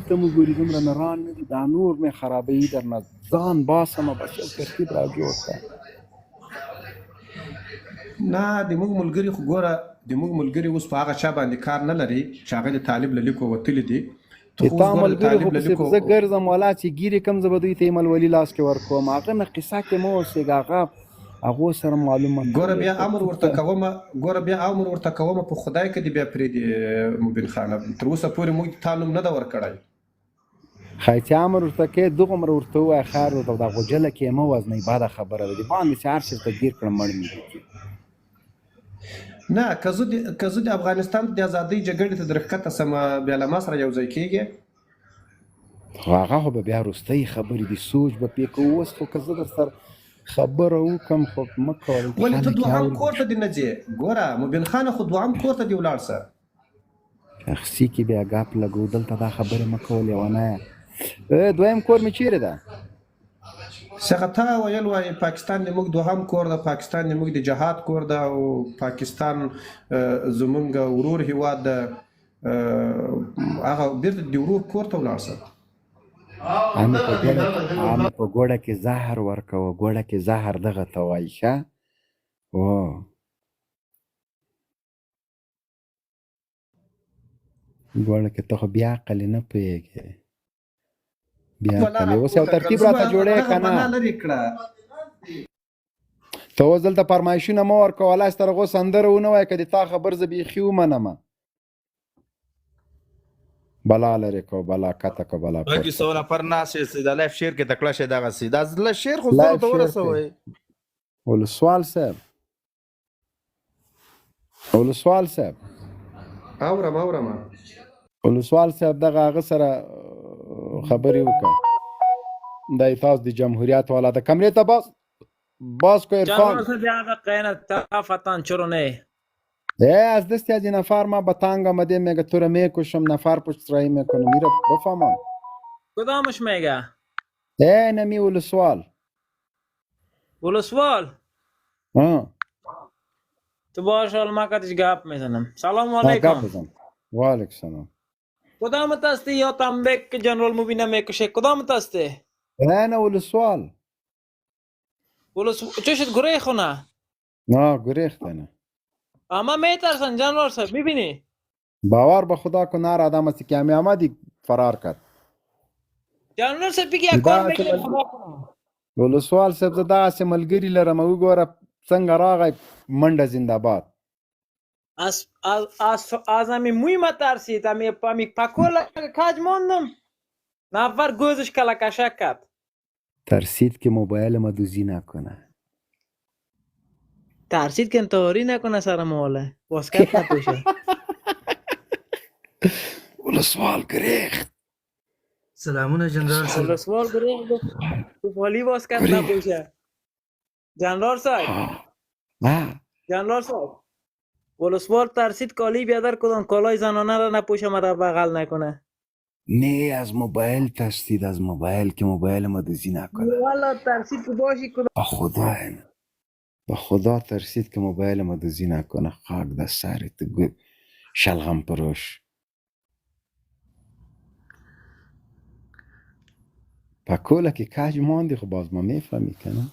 ته مو ګوري دومره نران نه دي، دا نور مې خرابوي درنه ځان باسمه بس یو ترتیب را جوړ کړه. نه د موږ ملګري خو ګوره د موږ ملګري اوس په هغه چا باندې کار نه لري چې هغه د طالب له لیکو وتلي دي. تا ملګري خو پسې زه ګرځم والا چې ګیرې کوم زه به دوی ته ایمل ولي لاس کې ورکوم، هغه نه قصه کې مه اوسېږه، هغو سره معلومه ګوره بیا امر ورته کومه په خدای کې دې بیا پرېږدي مبین خانه، تر اوسه پورې موږ تا نوم نه ده ورکړی. ښایي چې امر ورته کوې دغومره ورته ووایه خیر ورته دا غوجله کې یې مه وزنئ، بده خبره ده، د باندې چې هر چېرته ګیر کړم مړ مې دي. نه که زه د افغانستان د ازادۍ جګړې ته درښکته سمه بیا له ما سره یو ځای کېږې. هغه خو به بیا وروستۍ خبرې دي، سوچ به پرې کوو. اوس خو که زه در سره خبره وکړم خو مه کوئ. ولې ته دوهم کور ته دې نه ځې؟ ګوره مبین خانه خو دوهم کور ته دې ولاړ شه. شخصي کې بیا ګاپ لګو، دلته دا خبرې مه کول لیونیه. دویم کور مې چیرې ده؟ څنګه تا ویل وایي پاکستان د موږ دوهم کور ده، پاکستان د موږ د جهاد کور ده او پاکستان زموږ ورور هیواد ده، هغه بیرته د ورور کور ته ولاړ شه. عامې په ګوډه کې زهر ورکوه، ګوډه کې زهر دغه ته وایي ښه. ګوډه کې ته خو بیا عقل یې نه پوهېږې، بیا عقل یې اوس یو ترتیب راته جوړی که نه. ته اوس دلته فرمایشونه مه ورکوه، والله چې تر هغو سندره ونه وایه که د تا خبر زه بیخي ومنمه. بلا لرې کو بلا کته کو بلا باقي 100 نفر ناست د لایف شیر کې تکړه شه دغه سي دا شیر خو زه ته ورسوي. ولسوال صاحب اورم ولسوال صاحب دغه هغه سره خبرې وکړه، دا تاسو د جمهوریت والا د کمرې ته باز کو عرفان از دستی از این نفر ما به تنگ آمده میگه تو رو میکشم، نفر پشت رایی میکنم، میره بفهمم کدامش میگه؟ نمی ولسوال تو باش حال ما کتش گپ میزنم. سلام علیکم. و علیکم سلام. کدامت هستی یا تنبک که جنرال مبینه میکشه؟ کدامت هستی؟ نه ولسوال چشت گریخ نه؟ نه گریخ نه، اما میترسن جنرال صاحب. میبینی باور به خدا کن هر آدم هستی که همی آمدی فرار کرد. جنرال صاحب بگی اکار میکنم خدا کنم. ولسوال صاحب زه داسې ملګري لرم، وګوره څنګه راغی منډه زنده باد. از همی موی ما ترسید، همی پاکول کج موندم، نفر گوزش کلکشک کرد. ترسید که موبایل ما دوزی نکنه. ترسید که انتحاری نکنه سر موله واسکت نپوشه. ولسوال گریخت. سلامونه جنرال صاحب. ولسوال گریخت تو والی واسکت نپوشه. جنرال صاحب ولسوال ترسید کالی بیادر کدن کالای زنانه را نپوشه، مرا بغل نکنه. نه از موبایل ترسید، از موبایل که موبایل ما دوزی نکنه. والا ترسید که باشی کدن با خدا ترسید که موبایل ما دوزی نکنه. خاک در سرت شلغم پروش. پاکوله که کج ماندی خب باز ما میفهمی کنه.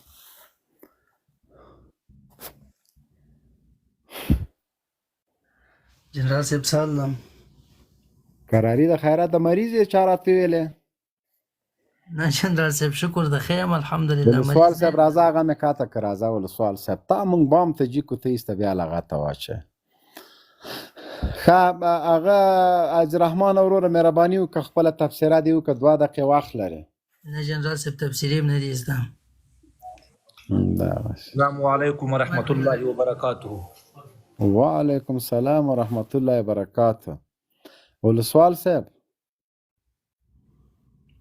جنرال صاحب سلام. قراری د خیرات د مریض چارات ویلې؟ نه جنرال صاحب شکر د خیم الحمدلله. ولسوال صاحب راځه هغه مې کاته که راځه ولسوال صاحب تا مونږ بام ته جي کو ته ایسته بیا لغه ته واچه. ښه هغه عبدالرحمن وروره مهرباني وکړه خپله تبصره دې وکړه 2 دقیقې وخت لرې. نه جنرال صاحب تبصرې هم نه دي زده. السلام علیکم ورحمت الله وبرکاته. وعلیکم السلام ورحمت الله وبرکاته. ولسوال صاحب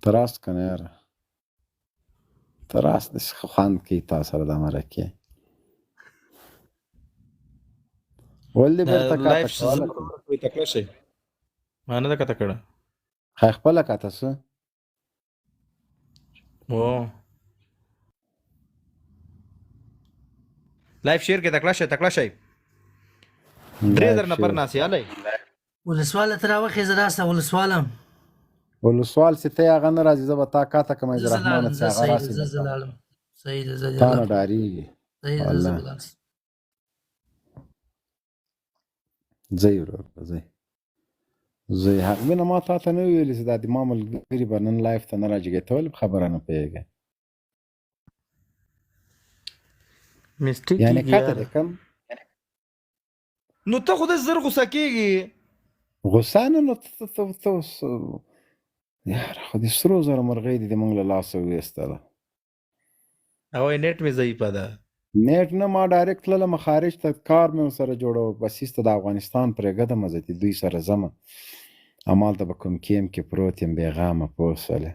تراست کنه یاره، تراست دې خوند کوي تا سره د مرکې ولې بیرته کاته کوي تکړه شي ما نه ده کاته کړه. خای خپله کاته څه لایف شیر کې تکړه شي 3000 نفر ناسي علي ولسواله تر واخې زراسته ولسوالم ولسوال چې ته هغه نه راځي زه به تا کاته کوم زه عبدالرحمانه لاړم چې زه هغه صحیح ده راسي زه درته لاړم صحیح ده زه تا نه لاړم ډارېږي صحیح ده زه والله لاړم ځئ ورور ځئ ځئ مینه ما تا ته نه ویلې چې دا د ما ملګري به نن لایف ته نه راجګې ته ولې خبره نه پوهېږې میسټیک یعنې کیږي کاته یار دې کم نو ته خو د زر غوسه کېږي غوسه نه نو ته یاره خو د سرو زرو مرغۍ دې د موږ له لاسه وویستله او نیټ مې ضعیفه ده نیټ نه ما ډایرکټ تللم خارج ته کار مې ورسره جوړو بس ایسته د افغانستان پرېږدم زه د دوی سره ځمه همالته به کوم کیم کې پروت یم بېغامه پوه شولې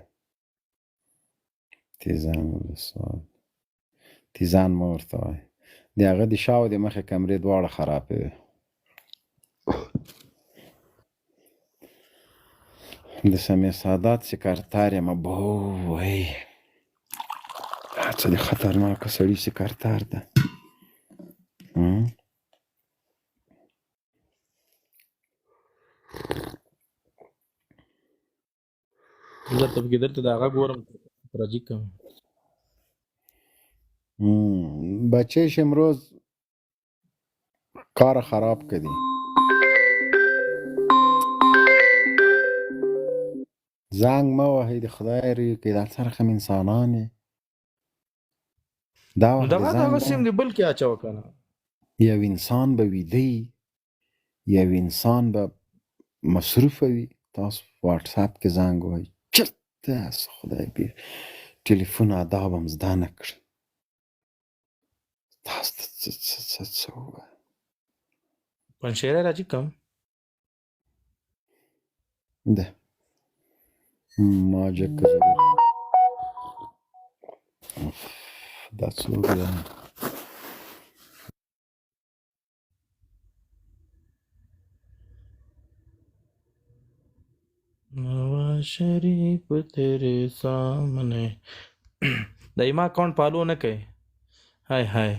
تیزان مه ورته وایي د هغه د شا او د مخې کمرې دواړه خرابې وې د سمیع سادات سکرتار یم ابو وی څه د خطرناکه سړي سکرتار ده زه ته کې درته د هغه ګورم راځي کوم بچه امروز کار خراب کردی زنگ ما وحی د خدای ری که در سرخم انسانانه دا وقت دغه زنگ سیم دی بل کې اچو کنه یو انسان به ویده یو انسان به مصروف وي تاسو واتس اپ کې زنگ وای چرته اس خدای بیر ټلیفون آدابم زده نه کړ تاسو څه پنځیره راځي کوم ده ما جک ضرور دا څوک ده نواز شریف تیرے سامنے دایما اکاؤنٹ فالو نه کوي هاي هاي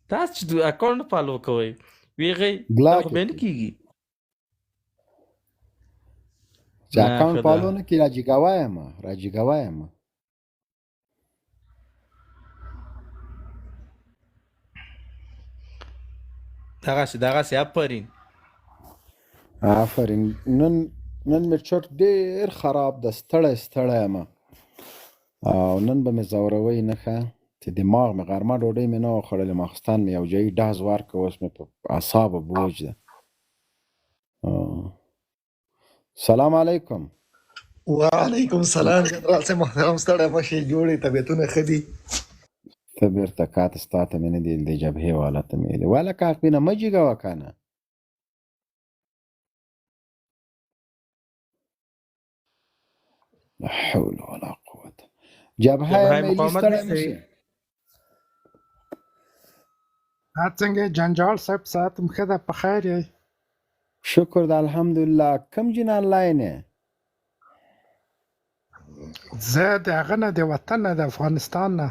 تاسو چې اکاؤنٹ فالو کوئ ویغه بلاک خو به نه کیږي چې اکاؤنٹ فالو نه کی راجی گوایم دغه سي اپرین آفرین نن مې چرت ډېر خراب د ستړی ما او نن به مې زوروي نه ښه چې دماغ مې غرمه ډوډۍ مې نه وه خوړلې ماخستان مې یو ځایي ډاز ورکړه اوس مې په اعصابو بوج ده سلام علیکم وعلیکم السلام جنرال صاحب محترم ستړی مشي جوړې طبیعتونه ښه دي ته بیرته کاته ستا ته مې نه دي د جبهې والا ته مې ویلې والا کاک بینه مه جګوه کنه لا حول ولا قوة جبهه ملي ستړی مشي څنګه جنجال صاحب ساعتم ښه ده په خیر یې شکر د الحمدلله کم جن آنلاین یې زه د هغه نه د وطن نه د افغانستان نه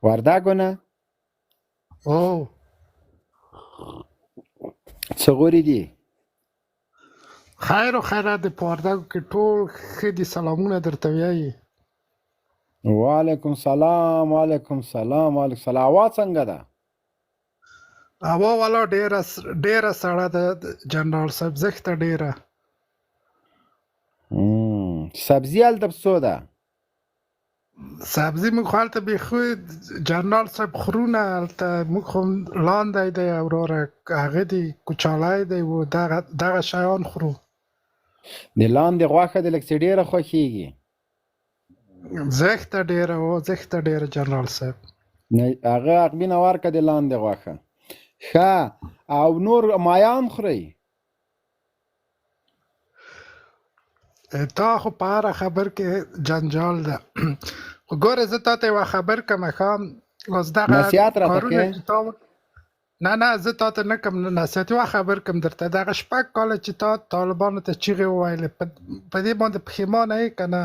وردګو نه او څه غوري دي خیر او خیرات د پوردګو کې ټول ښه دي سلامونه درته وایي وعلیکم سلام وعلیکم سلام وعلیکم سلام اواز څنګه ده هوا والا ډیره سړه ده جنرال صاحب زښته ډیره سبزی هلته څو ده سبزي موږ هلته بیخو جنرال صاحب خرونه هلته موږ خو لاندی دی وروره هغه دی کوچالی دی و دغه شیان خورو د لاندې غوښه د لږ څه ډېره خوښېږي زښته ډیره جنرال صاحب هغه عقبینه ورکه د لاندې غوښه ښه او نور مایان خورئ تا خو په هره خبر کې جنجال ده ګوره زه تا ته یوه خبر کوم ښه اوس دغه نصیحت راته کارونه کې چې تا نه زه تا ته نه کوم نصیحت یوه خبر کوم درته دغه شپږ کاله چې تا طالبانو ته چیغې وویلې په دې باندې پښیمانه یې که نه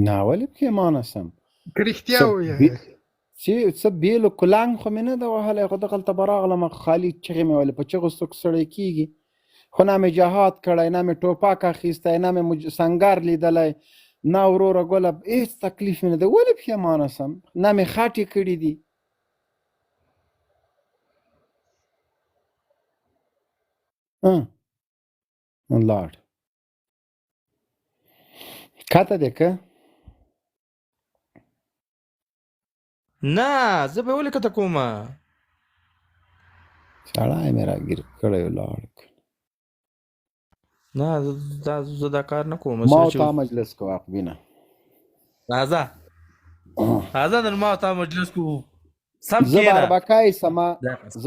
نه ولې پښیمانه سم که رښتیا ووایې چې څه بیلو کلنګ خو مې نه ده وهلی خو دغلته به راغلم خالي چغې مې ویلې په چغو څوک سړی کېږي خو نه مې جهاد کړی، نه مې ټوپک اخیستی، نه مې سنګر لیدلی، نه وروره ګله هېڅ تکلیف مې نه دی. ولې پښیمانه سم؟ نه مې خټې کړي دي. لاړ کته دی که نه زه به ولې کته کومه سړی مې راګیر کړی لاړ. نه زه دا کار نه کوم. ما او تا مجلس کو عقبینه راځه نن ما او تا مجلس کو. سم زه کېنه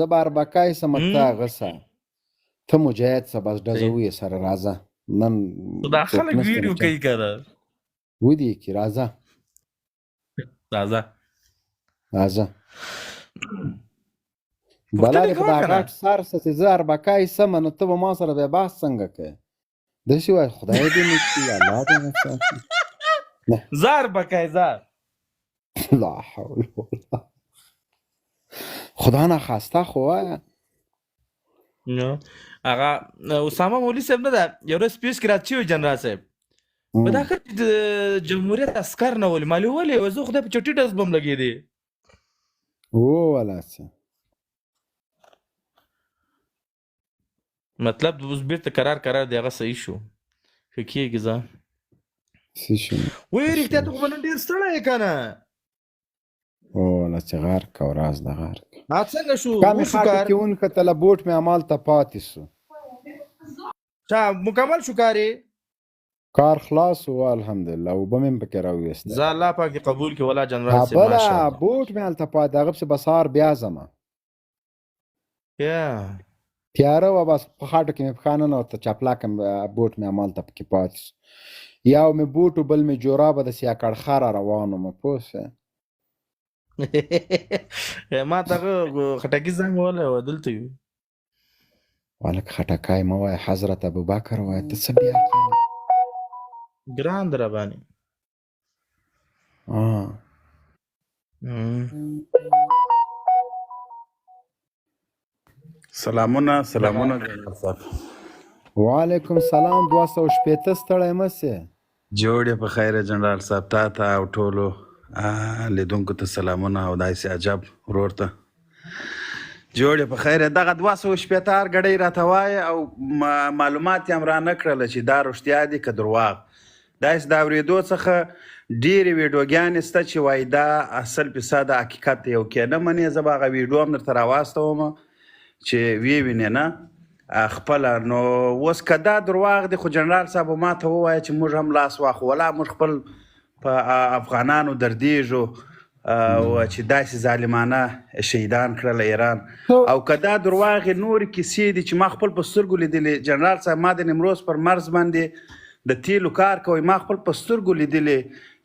باربکای سمه ته غسه ته مجاهد سه بس ډزوي سره راځه. نن دا خلک ویډیو کوي کنه ودی کی راځه بلاره په دا غټ سر څه زه اربکای سمه نو ته به ما سره بیا بحث څنګه کوې؟ داسې وایي خدای دې مې کړي الله دې مې ساتي. زه اربکای زه لا حول ولا خدا نه خواسته خو وایه. هغه اسامه مولوي صاحب نه ده یو ورځ سپیچ کې راچی وي جنرال صاحب په دا کې د جمهوریت عسکر نه ولې مالي ولې زه خدای په چوټي ډز بم لګېدې ولا څه مطلب اوس بیرته قرار دی هغه صحیح شو ښه کېږي ځه وایي رښتیا ته خو به نن ډېر ستړی یې که نه ولا چې غرق او راز د غرق څنګه شو کمې خاطر کې ونکتله بوټ مې همالته پاتې سو. چا مکمل شو کار یې کار خلاص و الحمدلله اوبه مې پکې راویسته. زه الله پاک دې قبول کړي ولا جنرال صاحب بله بوټ مې هلته پاتې هغه پسې به سهار بیا ځمه تیاره وه بس په خاټو کې مې پښه ننوته چپلاک بوټ مې همالته پکې پاتې سو. یو مې بوټ و بل مې جورابه داسې اکړخه را روان ومه پوه شوې ما ته هغه خټکي زنګ وهلی و دلته یو هلک خټکی مه وایه حضرت ابوبکر وایه ته څه بیا ګران دی راباندې سلامونه جنرال صاحب. وعلیکم سلام 2شپېته ستړی مه سې جوړ یې په خیره جنرال صاحب تا ته او ټولو لیدونکو ته سلامونه او داسې عجب ورور ته جوړ یې په خیره. دغه 2شپېته هر ګړی راته وایه او معلومات یې هم را نه کړله چې دا رښتیا دي که درواغ. داسې د اورېدو څخه ډېرې ویډیوګانې شته چې وایي دا 100% حقیقت دی. یو کې نه منې زه به هغه ویډیو هم درته راواستومه چې ویې وینې نه خپله. نو اوس که دا درواغ دی خو جنرال صاحب ما ته ووایه چې موږ هم لاس واخو ولا موږ خپل په افغانانو دردېږو چې داسې ظالمانه شهیدان کړله ایران. او که دا درواغ نورې کیسې دي چې ما خپل په سترګو لیدلې جنرال صاحب ما د نیمروز پر مرز باندې د تیلو کار کوي ما خپل په سترګو لیدلې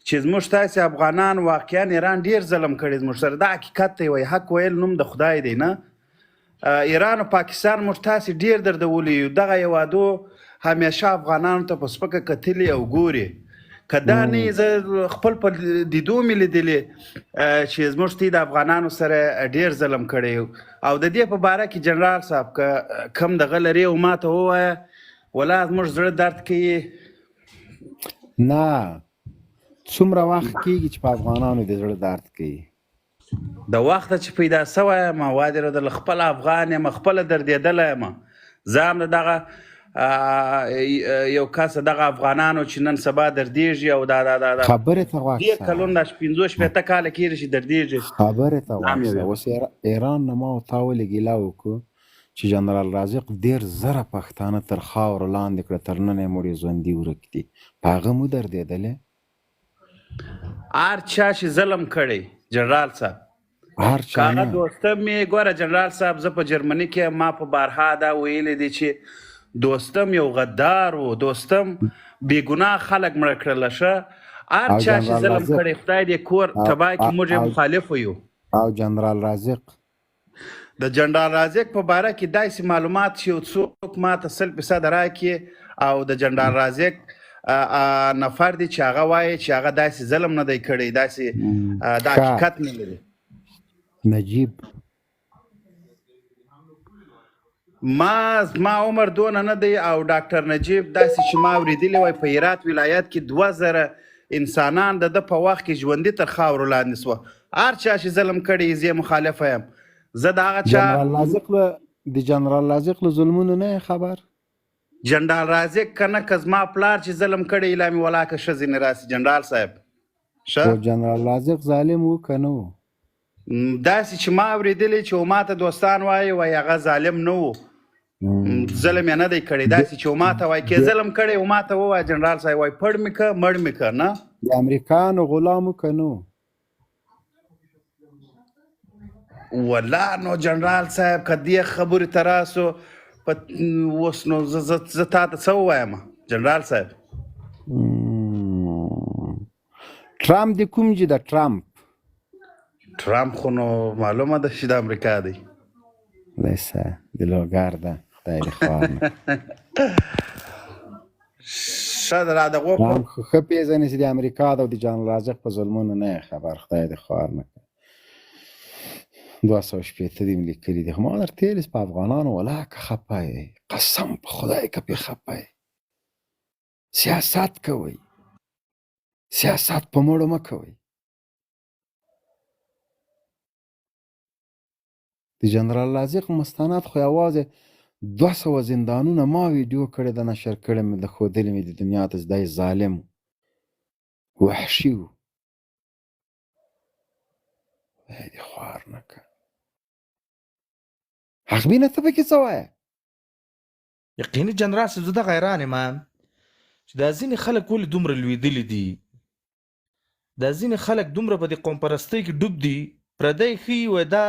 چې زموږ تاسې افغانان واقعا ایران ډېر ظلم کړی زموږ سره. دا حقیقت دی وایي حق ویل نوم د خدای دی نه. ایران او پاکستان موږ تاسې ډېر دردولی یو. دغه هېوادو همیشه افغانانو ته په سپکه کتلي او ګوري. که دا نه زه خپل په لیدو مې لیدلې چې زموږ تی د افغانانو سره ډېر ظلم کړی او د دې په باره کې جنرال صاحب که کم دغه لرې او ما ته ووایه ولا زموږ زړه درد کوي. نه څومره وخت کېږي چې په افغانانو د زړه درد کوي؟ د وخته چې پیدا سوی یم وادي رضل خپل افغان یم خپله دردېدلی یم. زه هم د دغه یو کس دغه افغانانو چې نن سبا دردېږي او دا خبرې ته غوږ ډېر کلونه 15 کاله کېږي چې دردېږي. خبرې ته غوږ اوس ایران نه ما او تا ولې ګیله وکړو چې جنرال رازق 10,000 پښتانه تر خاورو لاندې کړه تر ننه یې مړي ژوندي ورک دي په هغه مو دردېدلې؟ هر چا چې ظلم کړی جنرال صاحب هغه دوستم مې ګوره جنرال صاحب زه په جرمني کې ما په بارها دا ویلی دی چې دوستم یو غدار و دوستم بېګناه خلک مړه کړله ښه هر چا چې ظلم کړی خدای دې کور تباه کړي موږ یې مخالف یو. او جنرال رازق د جنرال رازق په باره کې داسې معلومات چې یو څوک ما ته 100% راکړي او د جنرال رازق نفر دی چې هغه وایي چې هغه داسې ظلم نه دی کړی داسې د حقیقت نه لري. نجیب ما عمر دونه نه دی او ډاکټر نجیب داسې چې ما اورېدلی وای په هرات ولایت کې 2000 انسانان د ده په وخت کې ژوندي تر خاورو لاندې سوه. هر چا چې ظلم کړی زه مخالفه یم. زه د هغه چا د جنرال رازق له ظلمونو نه خبر؟ جنرال رازق که نه که زما پلار چې ظلم کړی الا مې ولاکه ښځې نه راسي جنرال صاحب. خو جنرال رازق ظالم و که نه و؟ داسې چې ما اورېدلی چې ما ته دوستان وایي وایي هغه ظالم نه و، ظلم یې نه دی کړی. داسې چې ما ته وایي که ظلم کړی و ما ته ووایه جنرال صاحب وایي پړ مې که مړ مې که. نه د امریکایانو غلام و که نه و؟ والله نو جنرال صاحب که دې خبرې ته راسو اوس نو زه تا ته څه ووایم جنرال صاحب؟ ټرامپ د کوم چې د ټرامپ خو نو معلومه ده چې د امریکا دی. لیسه د لوګر ده خدای دې خوار نه ښه ده را د غوږ ټرامپ خو ښه پېژني چې د امریکا ده او د جنرال رازق په ظلمونو نه یې خبر. خدای دې خوار نه کړي. 280 دې مې لیکلي دي. خو ما درته ویلي په افغانانو ولاکه خفه یې، قسم په خدای که پې خفه یې. سیاست کوئ، سیاست په مړو مه کوئ. د جنرال رازق مستند خو یوازې 200 زندانونه ما ویډیو کړې ده، نشر کړې مې ده، ښودلې مې د دنیا ته چې دی ظالم وحشي و. خدای دې خوار نه کړه. حقبینه ته پکې څه وایه؟ یقیني جنرال صاحب زه دغه حیران یم چې دا ځینې خلک ولې دومره لوېدلي دي، دا ځینې خلک دومره په دې قوم پرستۍ کې ډوب دي. پردی ښي وایي دا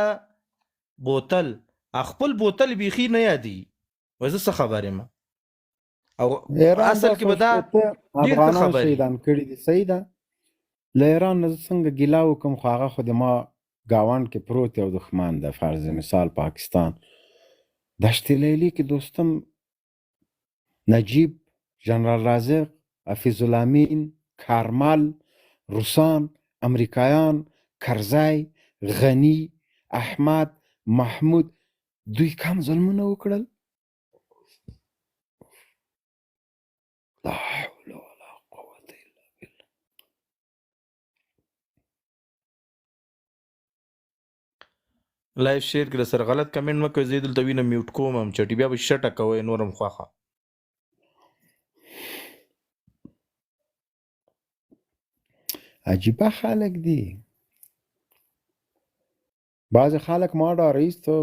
بوتل خپل بوتل بیخي نه یادي. وایي زه څه خبر یم او اصل کې به دا ډېر ښه افغانان خبرې. شهیدان کړي دي. صحیح ده، له ایران نه زه څنګه ګیله وکړم، خو هغه خو د ما ګاونډ کې پروت یو دښمن ده. فرض مثال پاکستان، دشت لیلی کې دوستم نجیب، جنرال رازق، حفیظ الامین، کارمل، روسان، امریکایان، کرزی، غنی، احمد، محمود، دوی کم ظلمونه وکړل؟ لا حول ولا قوة الا بالله. لایف شیر کړه سره غلط کمنټ مه کوئ. زه دلته وینم میوټ کوم هم چټي بیا به شټه کوئ نورم خوښه. عجیبه خلک دي. بعضې خلک ما ډاره ایستو،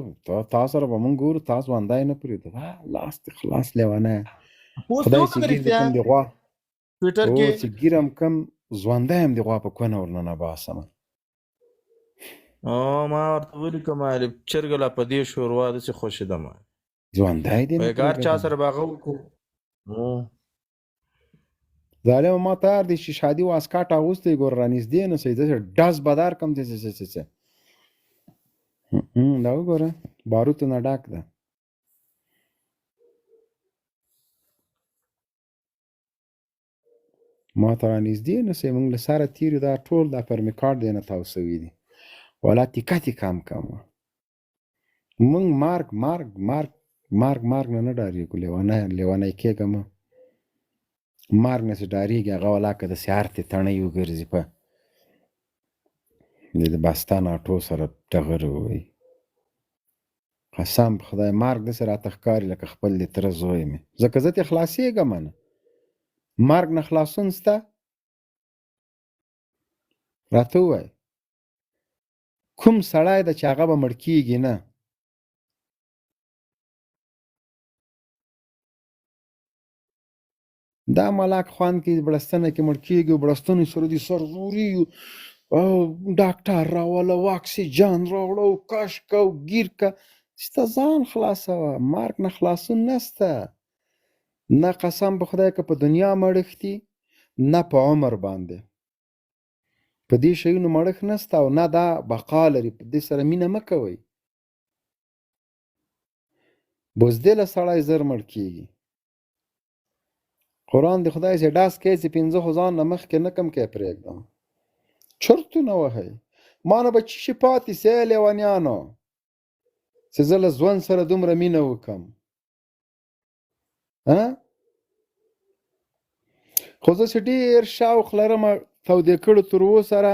تا سره به مونږ ګورو، تا ژوندی نه پرېږدو. لاس دې خلاص لیونی، خدای چې ګیر دې کم د غوا ټویټر او کې چې ګیرم کم ژوندی یم د غوا په کونه ورننه باسمه. ما ورته ولیکم چرګه لا په دې شوروا داسې خوښېدم ژوندی دې نه وایي که هر چا پرېږدم. سره به هغه وکړو. ظالم ما تیار دی چې شادي واسکټ اغوستی ګور رانږدې نه سئ، داسې ډز به درکړم چې دا وګوره باروتو نه ډک ده. ما ته رانږدې نه سئ، موږ له سره تېر یو، دا ټول دا پر مې کارډ دی نه تاو سوي دي. والا تیکه تیکه هم کومه. موږ مرګ نه نه ډارېږو. لیونی کېږم مرګ نه چې ډارېږي هغه ولاکه داسې هرتې تڼۍ وګرځي په د بستان اټو سره ټغرې ووایي. قسم په خدای مرګ داسې راته ښکاري لکه خپل د تره زوی مې، ځکه زه ترې خلاصېږم نه. مرګ نه خلاصون سته؟ راته ووایه کوم سړی ده چې هغه به مړ کېږي نه؟ دا ملاک خوان کې بړستنه کې مړ کېږي، بړستنې سره دې سر زوري او ډاکټر راوله، اکسیجن راوړه او کشک او ګیر که ستا ځان خلاصوه. مرګ نه خلاصون نسته نه. قسم په خدای که په دنیا مړښتي نه په عمر باندې په دې شیونو مړښت نسته او نه دا بقا لري. په دې سره مینه مه کوئ. بزدله سړی زر مړ کېږي. قرآن د خدای چې ډاس کوي چې 15 خو ځان نه مخکې نه کم کې پرېږدم. چرتونه وهئ. ما نه به څه شي پاتې سي لیونیانو چې زه له ژوند سره دومره مینه وکړم. خو زه چې ډېر شوق لرم تودې کړو تروو سره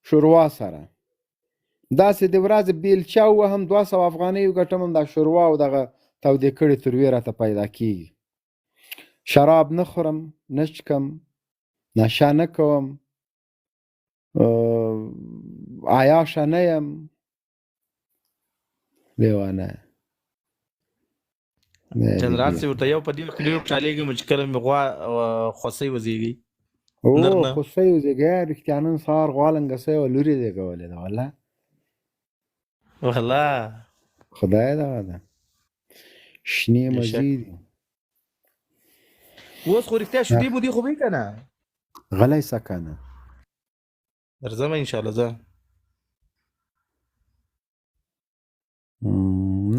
شوروا سره داسې د ورځې بیلچه ووهم 200 افغانۍ وګټم هم دا شوروا او دغه تودې کړې تروې راته پیدا کېږي شراب نه خورم نه چکم نشه نه کوم عیاشه نه یم لیوانه جنرال صاحب ورته یو په دې وخت کې ډېر خوشحالېږم چې کله مې غوا خوسۍ وزېږي نر او نه خوسۍ وزېږی رښتیا نن سهار غوا لنګسۍ وه لور یې زېږولې ده والله والله خدای دغه ده شنې بېشک. مزې دي اوس خو رښتیا شیدې مودې خو به یې که نه غلی سه که نه درځم انشاءالله زه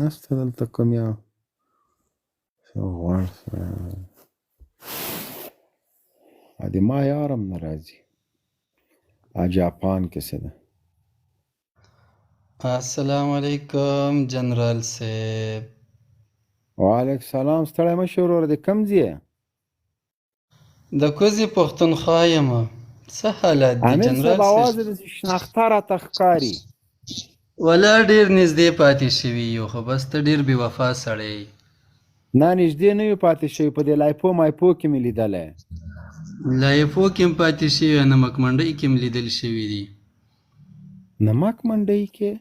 نسته دلته کوم یو څه غوړ سره د ما یارم نه راځي جاپان کې څه ده السلام علیکم جنرال صاحب وعلیکم السلام ستړی مه شې وروره د کوم ځای یې د کوزې پښتونخوا یم څه حالات دي امیر جنرال صاحب اواز صاحب یې داسې شناخته راته ښکاري ولا ډېر نږدې پاتې شوي یو خو بس ته ډېر بې وفا سړی یې نه نږدې نه یو پاتې شوي په دې لایپو مایپو کې مې لیدلی لایفو کې هم پاتې شوي نمک منډۍ کې هم لیدل شوي دي نمک منډۍ کې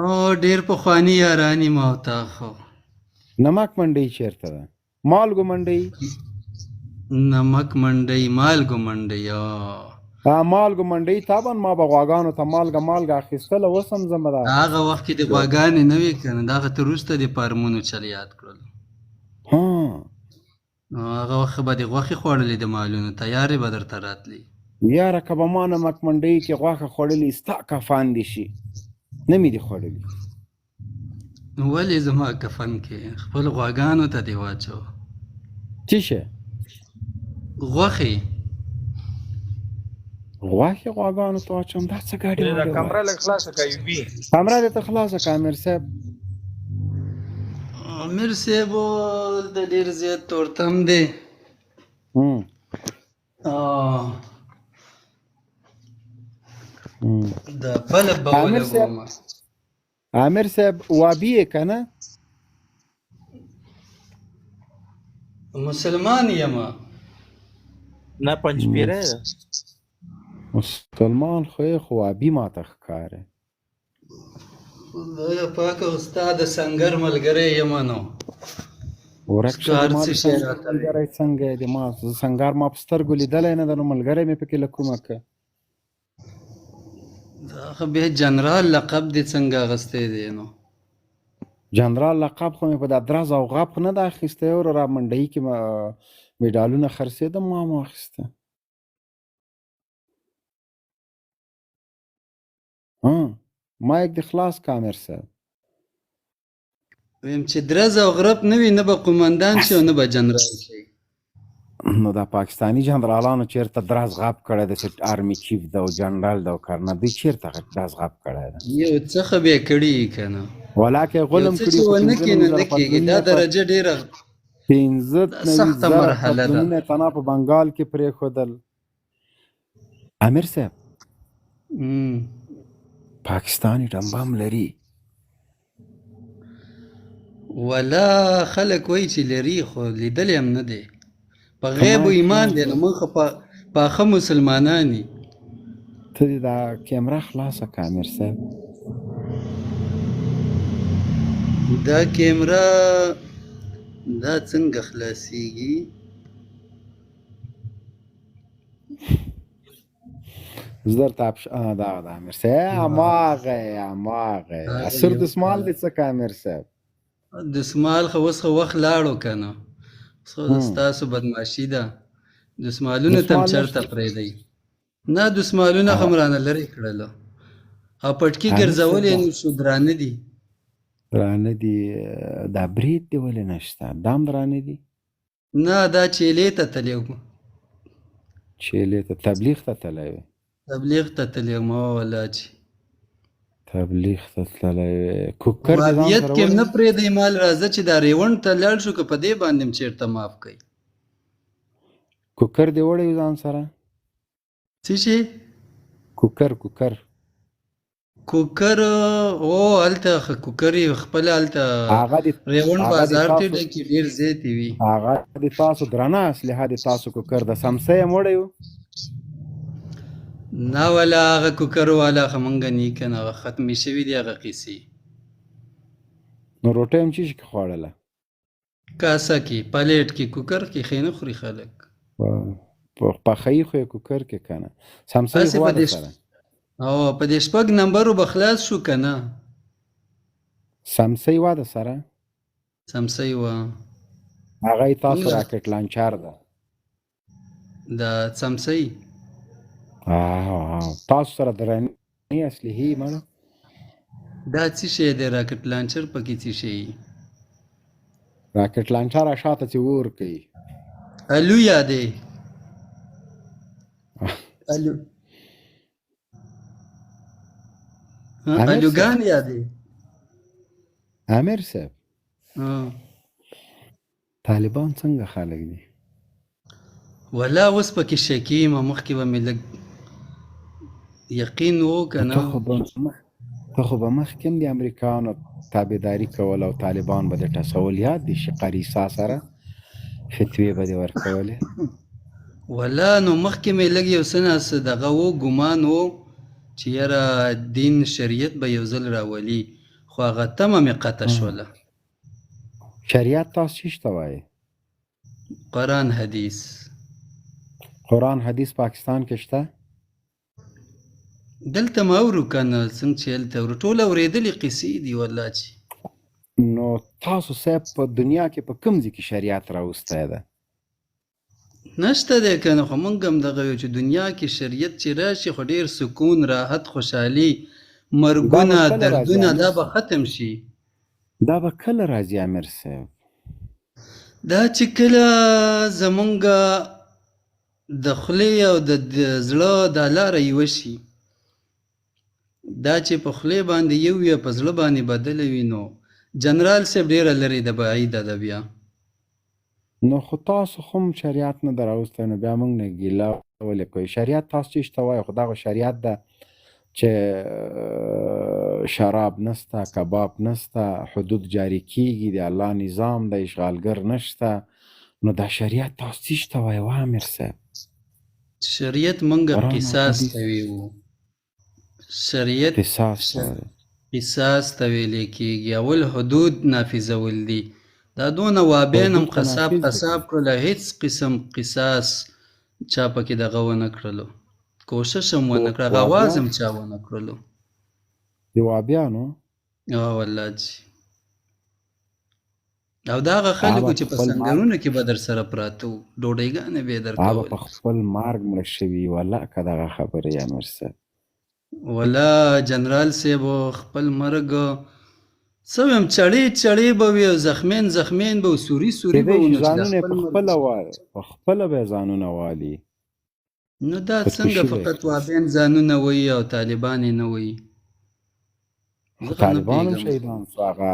او ډېر پخواني یاران یم او تا خو نمک منډۍ چیرته ده مالګو منډۍ نمک منډۍ مالګو منډۍ مالګو منډۍ طبعا ما به غواګانو ته مالګه اخیستله اوس هم زه به دا هغه وخت کې د غواګانې نه وې که نه د هغه تر وروسته د فارمونو چل یاد کړل نو هغه وخت به د غوښې خوړلې د مالونو تیارې به درته راتلې یاره که به ما نمک منډۍ کې غوښه خوړلې ستا کفن دې شي نه مې دي خوړلي ولې زما کفن کې خپل غواګانو ته دې واچوه څه شی غوښې غوښې غواګانو ته واچوم دا څه ګاډې دا واډې کمره لږ خلاصه که ایوبي کمره دې ته خلاصه که امیر صاحب امیر صاحب د ډېر زیات تورتم دی د بلب به ولګومه امیر صاحب وابي یې که نه مسلمان یم نه پنجپیری ده مسلمان خو یې خو وابي ماته ښکاري خدایه پاکه استاد د سنګر ملګری یم نو ورک شه زما د سنګر ملګری څنګه یې د ما سنګر ما په سترګو لیدلی نه ده نو ملګری مې پکې له کومه که دا خو بیا جنرال لقب دې څنګه اخیستی دی نو جنرال لقب خو مې په دا درز او غپ نه ده اخیستی وروره منډۍ کې مډالونه خرڅېدم ما هم واخیسته مایک دې خلاص که امیر صاحب ویم چې درز او غرب نه وي نه به قومندان شي او نه به جنرال شي نو دا پاکستاني جنرالانو چیرته درز غپ کړی ده چې آرمي چیف ده او جنرال ده او کرنه دوی چیرته درز غپ کړی ده یو څه خو به یې کړي که نه ولاکې غلم یو څه چې ونه کړي نه ده کېږي دا درجه ډېره سخته مرحله ده تنا په بنګال کې پرېښودل امیر صاحب پاکستانی ټمبم لري ولا خلک وایي چې لري خو لیدلی هم نه دی په غیب و ایمان دی نو موږ خو پاخه مسلمانان یو ته دې دا کیمره خلاصه که امیر صاحب دا کیمره دا څنګه خلاصیږي زر تاپش دا امیر صاحب هماغه سر دسمال دې څه که امیر صاحب دسمال خو اوس خو وخت لاړو که نه اوس خو ستاسو بدماشي ده دسمالونه ته هم چېرته پرېږدئ نه دسمالونه خو م رانه لرې کړلو او پټکي ګرځولې نو شو درانه دي درانه دي دا برید دې ولې نشته دا هم درانه دي نه دا چیلې ته تللی وم چیلې ته تبلیغ ته تللی وې تبلیغ ته تللی وم والله چې تبلیغ ته تللی کوکر دې ځان وهابیت سره کې وړی نه پرېږدئ مال راځه چې دا ریوڼ ته لاړ شو که په دې باندې هم چېرته معاف کوي کوکر دې وړی ځان سره څه شي کوکر کوکر او هلته کوکر یې خپله هلته هغه دې ریوڼ هغه دې بازار ته تاسو ډکې ډېر زیاتې وي هغه دې تاسو درنه اسلحه دې تاسو کوکر د سمسۍ هم وړی و نه والا هغه کوکر والا خو مونږ نه که نه هغه ختمې شوي دي هغه قیسې نو روټۍ هم چی شي کې خوړله کاسه کې پلیټ کې کوکر کې خې نه خوري خلک پخوي خو یې کوکر کې که نه سمسۍ هسې خو په واده دې سره او په دې شپږ نمبرو به خلاص شو که نه سمسۍ واده سره سمسۍ وه هغه یې تاسو مونږ راکټ لانچر ده د سمسۍ تاسو سره درنې اسلحې مړه دا څه شی دی راکټ لانچر پکې څه شی راکټ لانچر شاته چې ور کوي الو یادې الو الوګان یادې امیر صاحب طالبان څنګه خلک دي ولا اوس پکې شکی ما مخکې به مې لږ یقین و که نه ته خو به مخکې هم د امریکایانو تابعداري کول او طالبان به د ټسول یاد دي شقریسا سره فتوې به دې ورکولې ولا نو مخکې مې لږ یو څه ناس دغه و ګمان و چې یاره دین شریعت به یو ځل راولي خو هغه تمه مې قطع شوله شریعت تاسو څه ته وایي قرآن حدیث قرآن حدیث پاکستان کې شته دلته ما اورو که نه څنګه چې هلته اورو ټول اورېدلې قیسې دي والله چې نو تاسو صاحب په دنیا کې په کوم ځای کې شریعت راوستی ده نشته دی که نه خو مونږ هم دغه یو چې دنیا کې شریعت چې راشي خو ډېر سکون راحت خوشحالي مرګونه دردونه دا به ختم شي دا به کله راځي امیر صاحب دا چې کله زمونږ د خولې او د زړه دا لاره یوه شي دا چې په خولې باندې یو وي په زړه باندې بدله وي نو جنرال صاحب ډېره لرې د بعیده ده بیا نو خو تاسو خو هم شریعت نه در راوستی نو بیا موږ نه ګیله ولې کوئ شریعت تاسو چې ته وایي خو دغه شریعت ده چې شراب نسته کباب نسته حدود جاری کیږي د الله نظام د اشغالګر نشته نو دا شریعت تاسو چې ته وایي وا امیر صاحب شریعت مونږ قصاص ته ویو شریعت قصاص ته ویلې کېږي اول حدود نافظول دي دا دونه وابین هم قصاب کړله هیڅ قسم قصاص چا پکې دغه ونه کړلو کوشش هم ونه کړه هغه اواز هم چا ونه کړلو د وابیانو والله چې او دا هغه خلکو چې په سنګرونو کې به در سره پراته وو ډوډۍ به یې درکول هغه په خپل مرګ مړه شوي والله که دغه خبرې امیر صاحب والله جنرال صاحب خپل مرګ څه ویم چړې به وي او زخمین به و سوري به و نو ځانونه په خپله به یې ځانونه والي نو دا څنګه فقط وابین ځانونه وایي او طالبان یې نه وایي طالبان هم شهیدان سو هغه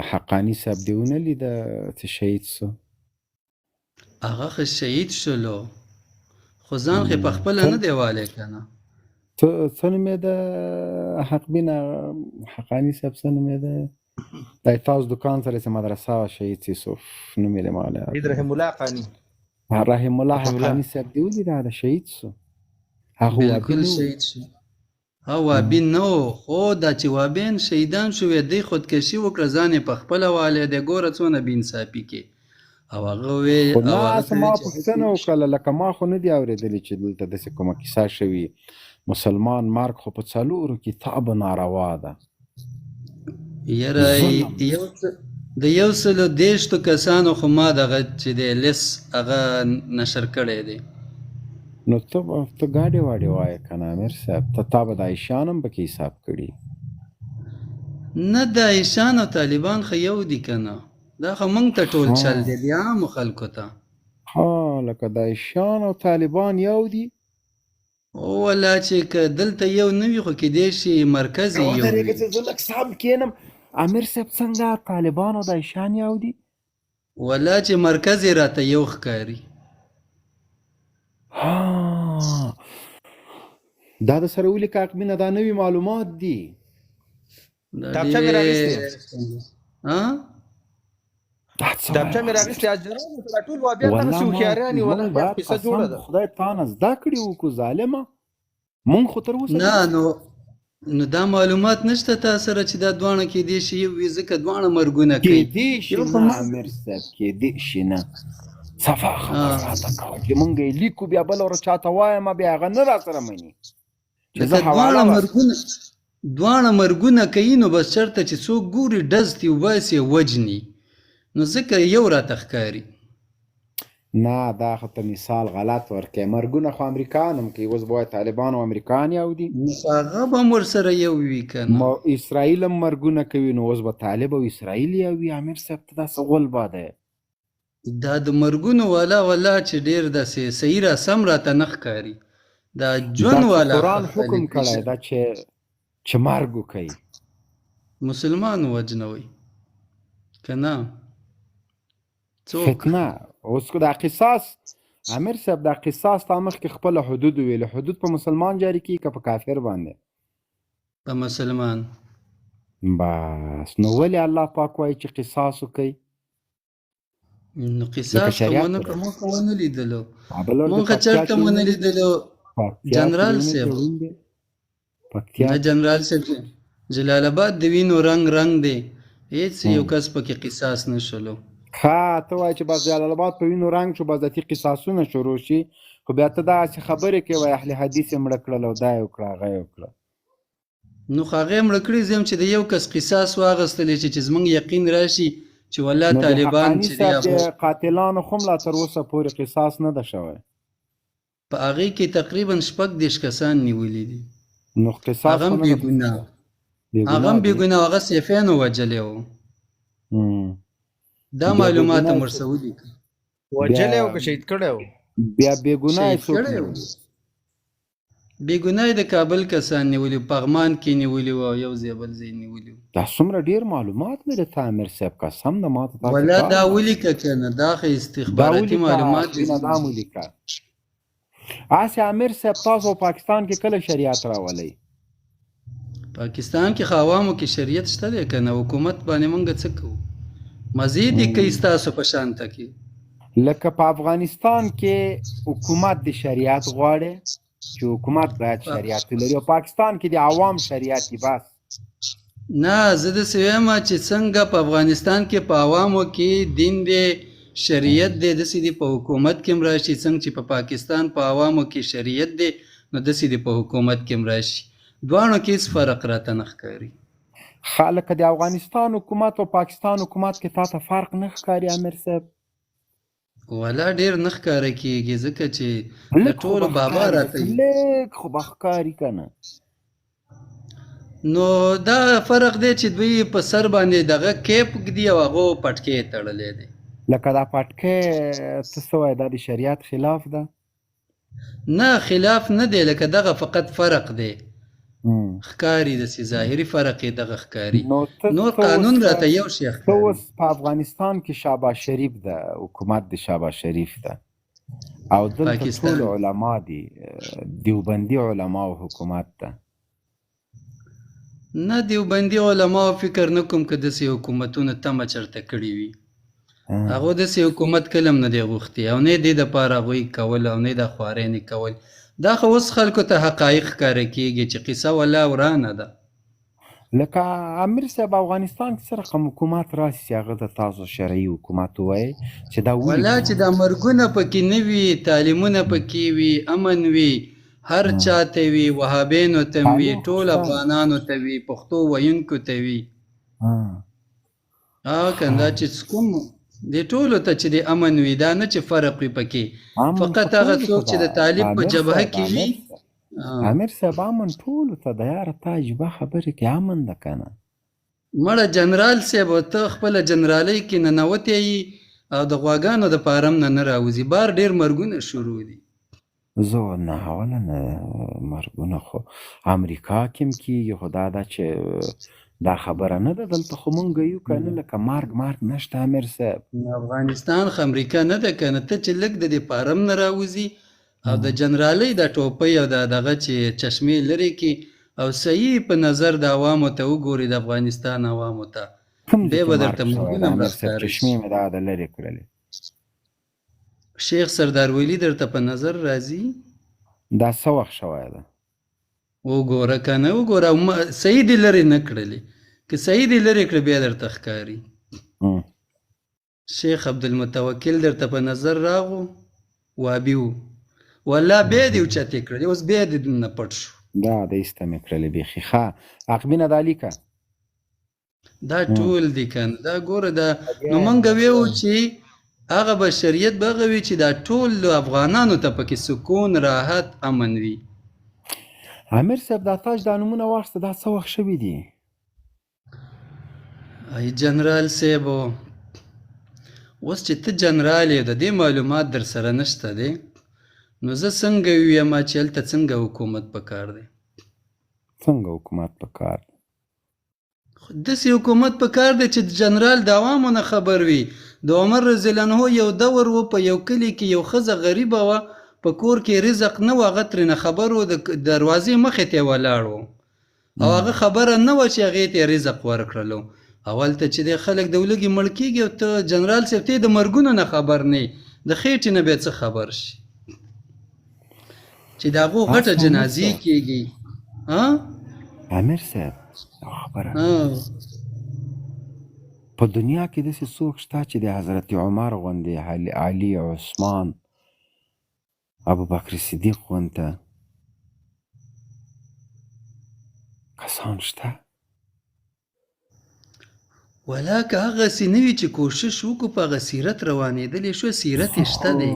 حقانی صاحب دې ونه لیده چې شهید سو هغه خو شهید شولو خو ځان خو په خپله نه دی والی که نه څه نومېده حقبین حقانی صاحب څه نومېده دا تاسو دکان سره چې مدرسه وه شهید یوسف نومېده ماله رحم الله قاني رحم الله حقانی صاحب دې ولیده هغه شهید سو هغه بالکل شهید شو هغه وابین نه و خو دا چې وابین شهیدان شوې دی خودکشي وکړه ځان یې په خپله والی دی ګوره څونه بېانصافي کې او هغه خو ما پوښتنه وکړله لکه ما خو نه دي اورېدلي چې دلته داسې کومه کیسه شوي مسلمان مرګ خو په څلورو کتابو ناروا ده یاره د 130 کسانو خو ما دغه چې دی لیس هغه نشر کړی دی نو ته ګاډې واډې وایې که نه امیر صاحب تا به د عایشان هم پکې حساب کړي نه د عایشان او طالبان خو یو دي که نه دا خو موږ ته ټول چل دی د عامو خلکو ته لکه د عایشان او طالبان یو دي ولا چې که دلته یو نه وي خو کیدای شي مرکز یې یو ودرېږه وي چې زه لږ سم کښېنم. امیر صاحب څنګه طالبانو دا شان یاودي؟ ولا چې مرکز یې راته یو ښکاري. ها دا د سره ولیکه اقمینه دا نوي معلومات دي. دا کتابچه مې راغیستې ها دا څه کتابچه مې راغیستې اجرانو ته دا ټول وابیا دغسې هوښیاران یې والله بیا قصه جوړه ده. خدای تا نه زده کړي وکړو ظالمه. مونږ خو تر اوسه نه نو دا معلومات نشته تا سره چې دا دواړه کیدای شي یو وي ځکه دواړه مرګونه کوي. کېدای شي نه امیر صاحب کېدای شي نه. صفا خبره راته کوه چې مونږ یې لیکو بیا بله ورځ چاته وایم بیا هغه نه راسره مني چې زه حواله دواړه مرګونه کوي نو بس چېرته چې څوک ګوري ډز ترې وباسي وجني نو ځکه یو راته ښکاري. نه دا خو ته مثال غلط ورکوې. مرګونه خو امریکان هم کوي. اوس به وایي طالبان او امریکان یاودي. هغه به هم ورسره یو وي که نه. اسرائیل هم مرګونه کوي نو اوس به طالب او اسرائیل یاوي. امیر صاحب ته دا څه غول باده دا د مرګونو والا چې ډېر داسې صحیح راسم راته نه ښکاري. دا ژوند والا قرآن حکم کړی دا چې مرګ وکوي مسلمان وجنوي که نه څوک فتنه. اوس دا قصاص امیر صاحب دا قصاص تا مخکې خپله حدود ویل. حدود په مسلمان جاری کیږي که په کافر باندې؟ په مسلمان. بس نو ولې الله پاک وایي چې قصاص وکوي؟ نو قصاص خو ونه که مونږ خو ونه لیدلو. مونږ چېرته ونه لیدلو جنرال صاحب. نه جنرال صاحب جلال آباد د وینو رنګ دی. هېڅ یو کس پکې قصاص نه شلو. ښه ته وایې چې بس جلال آباد په وینو رنګ شو بس دتي قصاصونه شروع شي. خو بیا ته داسې خبرې کوې وایي اهل حدیث یې مړه کړل او دا یې وکړه هغه یې وکړه. نو خو هغه یې مړه کړي زه یم چې د یو کس قصاص واخیستلی چې زموږ یقین راشي چې والله طالبان چې دی قاتلانو خو هم لا تر اوسه پورې قصاص نه ده شوی. په هغې کې تقریبا 26 کسان نیولي دي. نو قصاص هغه هم بېګناه هغه هم بېګناه هغه سیفیانو وجلی و. دا معلومات هم ورسه ولیکه. وجلی و که شهید کړی و؟ بیا بېګناه یې څوک نیولي؟ بېګناه یې د کابل کسان نیولي و. پغمان کې نیولي و او یو ځای بل ځای نیولي و. دا څومره ډېر معلومات لري ته امیر صاحب قسم ده ما ته ولا دا ولیکه که نه دا خو استخباراتي معلومات دي. دا ولیکه. هسې امیر صاحب تاسو پاکستان کې کله شریعت راولئ؟ پاکستان کې خو عوامو کې شریعت شته دی که نه. حکومت باندې مونږ څه کوو؟ مزید یې کوي ستاسو په شانته کې. لکه په افغانستان کې حکومت د شریعت غواړي چې حکومت باید شریعت ولري او پاکستان کې د عوام شریعت دی بس. نه زه داسې وایم چې څنګه په افغانستان کې په عوامو کې دین دی شریعت دی داسې دی په حکومت کې هم راشي. څنګه چې په پاکستان په عوامو کې شریعت دی نو داسې دی په حکومت کې هم راشي. دواړو کې هېڅ فرق راته نه ښکاري. ښه لکه د افغانستان حکومت او پاکستان حکومت کې تا ته فرق نه ښکاري امیر صاحب؟ ولا ډېر نه ښکاره کېږي ځکه چې د ټولو بابا راته لږ خو به ښکاري که نه. نو دا فرق دی چې دوی په سر باندې دغه کیپ ږدي او هغو پټکې یې تړلی دی. لکه دا پټکې ته څه وایې دا د شریعت خلاف ده؟ نه خلاف نه دی لکه دغه فقط فرق دی ښکاري داسې ظاهري فرق یې دغه ښکاري. نور قانون راته یو شی ښکاري. ته اوس په افغانستان کې شهباز شریف ده حکومت د شهباز شریف ده او دلته ټول علما دي دیوبندي علما او حکومت ده. نه دیوبندي علما فکر نه کوم که داسې حکومتونه تمه چېرته کړي وي. هغو داسې حکومت کله هم نه دی غوښتي او نه یې دې دپاره هغوی کول او نه یې دا خوارۍ نه کول. دا خو اوس خلکو ته حقایق ښکاره کېږي چې قصه ولا ورانه ده. لکه امیر صاحب افغانستان کې څه رقم حکومت راشي چې هغه د تاسو شرعي حکومت ووایي چې دا ولا چې دا مرګونه پکې نه وي تعلیمونه پکې وي امن وي هر چا ته وي وهابینو ته وي ټول افغانانو ته وي پښتو ویونکو ته وي. کنه دا چې کوم د ټولو ته چې د امن وي دا نه چې فرق وي پکې فقط هغه څوک چې د طالب په جبهه کې وي. امیر صاحب امن ټولو ته د یاره تا عجیبه خبرې کې امن ده که نه؟ مړه جنرال صاحب ته خپله جنرالۍ کې ننوتی یي او د غواګانو د پاره هم نه راوځي. بار ډېر مرګونه شروع دي. زه نه اوله نه مرګونه خو امریکا کې هم کېږي خو دا ده چې دا خبره نه ده دلته خو مونږ یو که نه لکه مرګ نشته امیر صاحب افغانستان خو امریکا نه ده که نه ته چې لږ د دې فارم نه راوځي او د جنرالۍ د ټوپۍ او د دغه چې چشمې لرې کړي او صحیح په نظر د عوامو ته وګوري د افغانستان عوامو ته کوم بیا ځای به کې درته مرګ شوی مرګونه ده امیر صاحب ښکاره شي چشمې مې دا د لرې کړلې شیخ سردار ولی درته په نظر راځي دا څه وخت شوی ده وګوره که نه وګوره صحیح دې لرې نه کړلې که صحیح دې لرې کړه بیا درته ښکاري شیخ عبدالمتوکل درته په نظر راغو وابي و والله بیا دې اوچتې کړلې اوس بیا دې نه پټ شو دا د ایسته مې کړلې بیخي ښه عقبینه دا لیکه دا ټول دي که نه دا ګوره دا نو موږ ویو چې هغه بشریت به هغه وي چې دا ټول افغانانو ته پکې سکون راحت امن وي امیر صاحب دا تاج دا نومونه واخیسته دا څه وخت شوي دي ای جنرال صاحب اوس چې ته جنرال یې د دې معلومات در سره نشته دی نو زه څنګه ویم چې هلته څنګه حکومت پکار دی څنګه حکومت پکار دی داسې حکومت پکار دی چې جنرال د عوامو نه خبر وي د عمر رضی الله عنه یو دور و په یو کلي کې یو ښځه غریبه وه په کور کې رزق نه و هغه ترېنه خبر و د دروازې مخې ته یې ولاړ و او هغه خبره نه وه چې هغې ته یې رزق ورکړلو او هلته چې دی خلک د ولږې مړ کېږي او ته جنرال صاحب ته یې د مرګونو نه خبر نه د خېټې نه بیا څه خبر شي چې د هغو غټه جنازې کېږي امیر صاحب خبره په دنیا کې داسې څوک شته چې د حضرت عمر غوندې علي عثمان ابوبکر صدیق غوندې کسان شته ولا که هغسې نه وي چې کوشش وکړو په هغه سیرت روانېدلی شو سیرت یې شته دی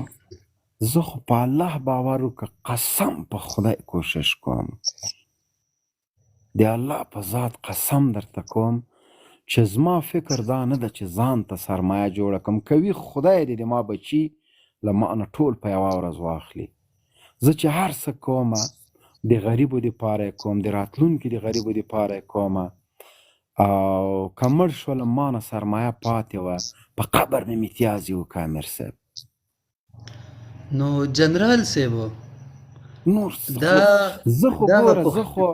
زه خو په الله باور وکړه قسم په خدای کوشش کوم د الله په ذات قسم درته کوم چې زما فکر دا نه ده چې ځان ته سرمایه جوړه کړم کوي خدای دې د ما بچي له ما نه ټول په یوه ورځ واخلي زه چې هر څه کومه د غریبو دپاره یې کوم د راتلونکي د غریبو دپاره یې کومه او که مړ شولم ما نه سرمایه پاتې وه په قبر مې امتیازې وکړه امیر صاحب نو جنرال صاحب نور زه خو ګوره زه خو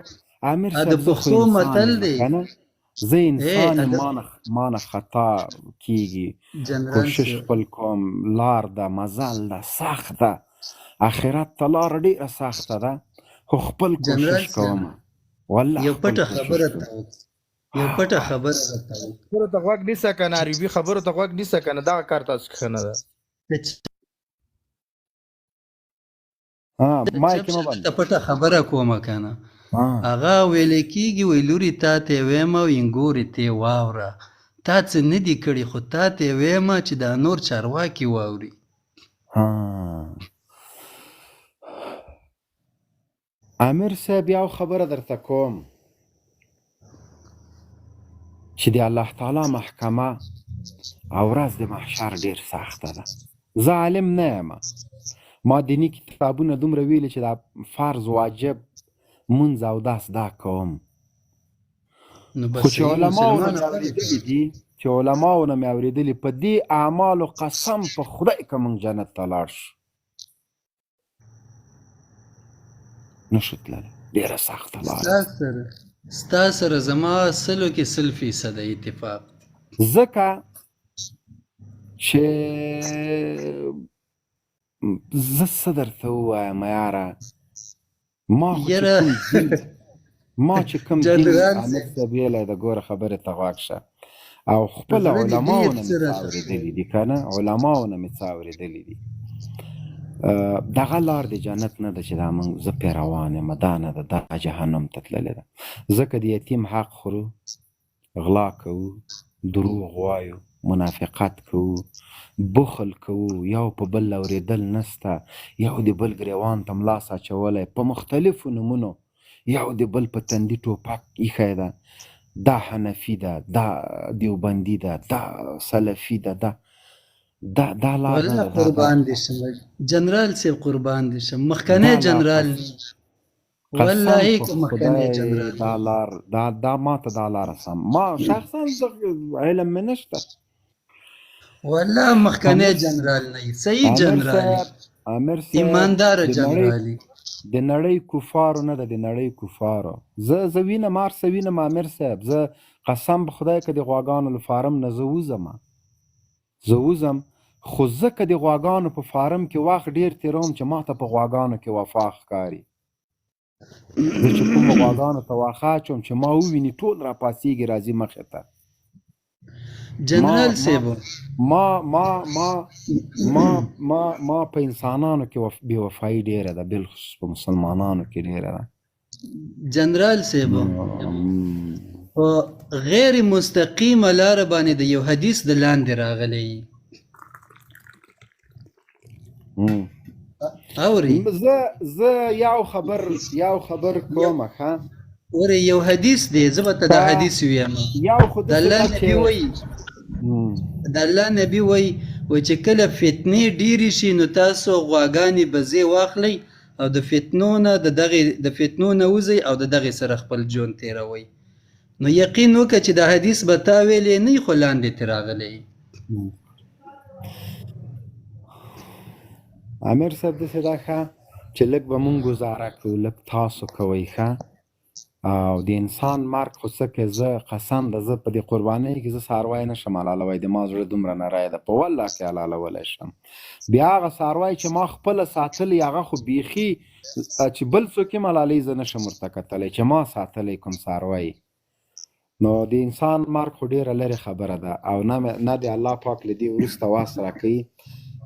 امیر صاحب زه خو انسان یم زه انسان ما نه خطا کیږي کوشش خپل کوم لار ده مزل ده سخت ده اخرت ته لار ډېره سخته ده خو خپل کوشش کوم والله یو پټه خبره ته یو پټه خبره راته خبرو ته غوږ نیسه که نه عربي خبرو ته غوږ نیسه که نه دغه کار تاسو ښه نه ده ته پټه خبره کومه که نه هغه ویلی کېږي وی لورې تا ته یې ویم او انګورې ته یې واوره تا څه نه دي کړي خو تا ته یې ویم چې دا نور چارواکي واوري امیر صاحب یو خبره درته کوم چې د الله تعالی محکمه او ورځ د محشر ډېر سخته ده زه عالم نه یم ما دیني کتابونه دومره ویلي چې دا فرض واجب منځ او داس دا کوم خو چې علماو نه مې اورېدلي دي چې علماو نه مې اورېدلي په دې اعمالو قسم په خدای که موږ جنت ته لاړ شو نشو تللی ډېره سخته لاره ستا سره زما سلو کې 100% اتفاق ځکه چې زه څه درته ووایم یاره ما چې کوم دین امیر صاحب ویلی د ګوره خبرې ته غوږ شه او خپل علماو نه مې څه اورېدلي دي که نه علماو نه مې څه اورېدلي دي دغه لار د جنت نه ده چې دا موږ زه پرې روان یم دا نه ده دا جهنم ته تللې ده ځکه د یتیم حق خورو غلا کوو دروغ وایو منافقت کوو بخل کوو یو په بل اورېدل نسته یو د بل ګریوان ته ملاس اچولی په مختلفو نومونو یو د بل په تندي ټوپک ایښی ده دا حنفي ده دا دیوبندي ده دا سلفي ده دا دا لار نه والله ده، قربان دي شم جنرال صاحب قربان دي شم مخکنی دا لار جنرال قسم والله په که مخکنی خدای جنرال دا لار دا ماته دا لاره سم ما شخصا علم مې نشته. والله مخکنی امیر جنرال نه صحیح امیر جنرال صاحب امیر صاحب ایماندار د نړۍ جنرالي د نړۍ کفارو نه ده، د نړۍ کفارو. زه وینم هر څه وینم امیر صاحب. زه قسم په خدای که د غواګانو له فارم نه زه وځم، خو زه که د غواګانو په فارم کې وخت ډېر تېروم چې ما ته په غواګانو کې وفا ښکاري. زه چې کوم غواګانو ته واښه اچوم چې ما وویني ټول راپاڅېږي راځي مخې ته. جنرال صاحب ما ما ما ما ما ما په انسانانو کې بې وفایي ډېره ده، بالخصوص په مسلمانانو کې ډېره ده. جنرال صاحب په غیر مستقیمه لاره باندې د یو حدیث د لاندې راغلی اوري زه یو خبر کوم ښه. ورې یو حدیث دی، زه به ته دا حدیث ویم. د الله نبي وایي چې کله فتنې ډېرې شي نو تاسو غواګانې بزې واخلئ او د فتنو نه وځئ او د دغې سره خپل ژوند تېروئ. نو یقین وکړه چې دا حدیث به تا ویلی نه خو لاندې ترې راغلی. امیر صاحب داسې ده ښه چې لږ به مونږ ګزاره کوو، لږ تاسو کوئ ښه. او د انسان مرګ خو څه کې زه قسم ده زه په دې قربانۍ کې زه څاروی نه شم حلالوی. د ما زړه دومره نری ده په والله کې حلالولی شم. بیا هغه څاروی چې ما خپله ساتلی هغه خو بیخي چې بل څوک یې حلالوي زه نه شم ورته کتلی چې ما ساتلی کوم څاروی. نو د انسان مرګ خو ډېره لرې خبره ده او نه د الله پاک له دې وروسته واس راکوي.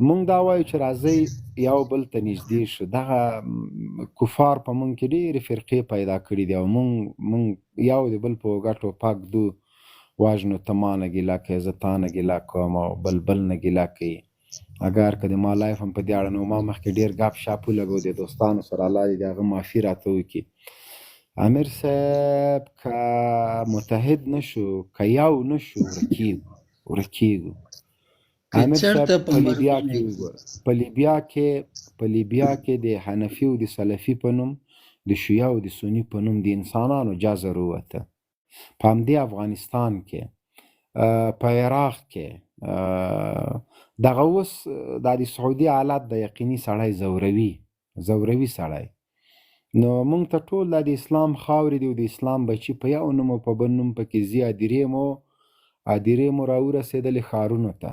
مونږ دا وایو چې راځئ یو بل ته نږدې شو. دغه کفار په مونږ کې ډېرې فرقې پیدا کړي دي او مونږ یو د بل په ګټو پاک دو واژنو. ته ما نه ګیله کوې، زه تا نه ګیله کوم او بل نه ګیله کوي. اگر که د ما لایف هم په دې اړه نو ما مخکې ډېر ګپ شپ ولګو د دوستانو سره، الله دې د هغه معافي راته وکړي. امیر صاحب که متحد نشو، که یو نشو، ورکیږو. امیر صاحب په لیبیا کې د حنفي او د سلفي په نوم، د شیعه او د سني په نوم د انسانانو جزر ووته. په همدې افغانستان کې، په عراق کې دغه اوس دا د سعودي حالت د یقیني سړی زوروي سړی. نو مونږ ته ټول د اسلام خاورې دي او د اسلام بچي په یو نوم او په بل نوم پکې ځي. هدیرې مو راورسېدلې ښارونو ته.